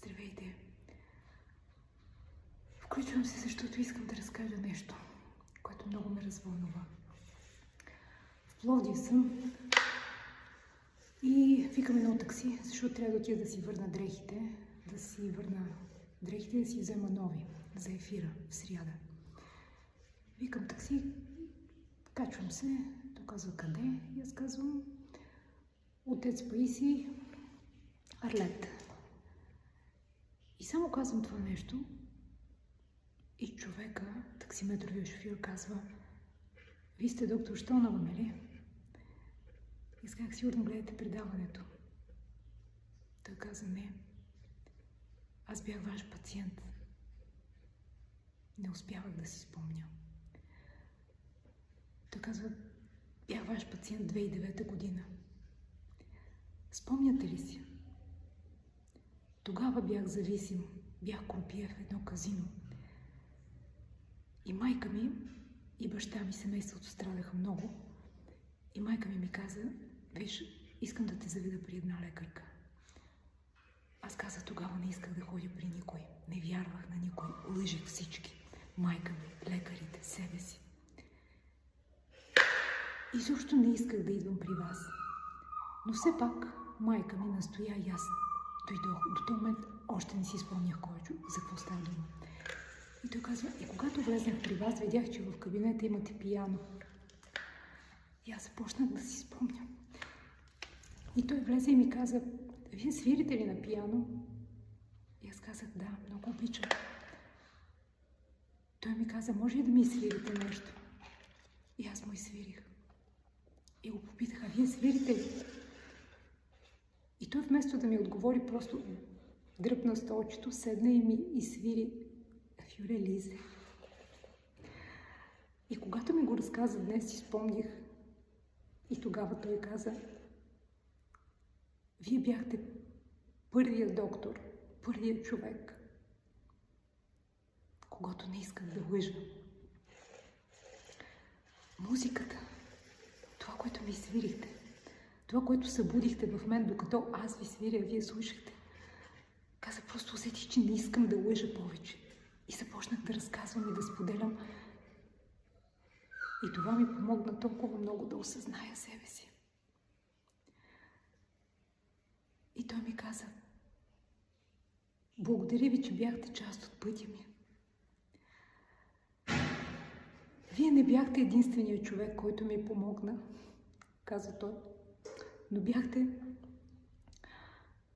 Здравейте! Включвам се, защото искам да разкажа нещо, което много ме развълнува. В Пловдив съм и викам едно такси, защото трябва да отида да си върна дрехите, да си взема нови за ефира в сряда. Викам такси, качвам се, той казва къде и аз казвам Отец Паисий, Арлет. И само казвам това нещо и човека, таксиметровия шофьор, казва: вие сте доктор Щонова, нали? И как сигурно гледате предаването. Той каза: не, аз бях ваш пациент. Не успявах да си спомня. Той казва: бях ваш пациент 2009 година. Спомняте ли си? Тогава бях зависим, бях крупие в едно казино. И майка ми и баща ми, семейството, страдаха много. И майка ми каза: виж, искам да те заведа при една лекарка. Аз каза: тогава не исках да ходя при никой. Не вярвах на никой. Лъжех всички. Майка ми, лекарите, себе си. И също не исках да идвам при вас. Но все пак майка ми настоя и аз дойдох. До този момент още не си спомнях за какво става дума. И той казва: и когато влезнах при вас, видях, че в кабинета имате пиано. И аз започнах да си спомням. И той влезе и ми каза: вие свирите ли на пиано? И аз казах: да, много обичам. Той ми каза: може ли да ми свирите нещо? И аз му изсвирих. И го попитах: а вие свирите ли? И той вместо да ми отговори, просто дръпна столчето, седна и ми изсвири Фюрелизе. И когато ми го разказа днес, си спомних. И тогава той каза: вие бяхте първият доктор, първият човек, когато не исках да лъжа. Музиката, това, което ми свирихте, това, което събудихте в мен, докато аз ви свиря, вие слушахте. Каза, просто усетих, че не искам да лъжа повече. И започнах да разказвам и да споделям. И това ми помогна толкова много да осъзная себе си. И той ми каза: благодаря ви, че бяхте част от пътя ми. Вие не бяхте единственият човек, който ми помогна, каза той, но бяхте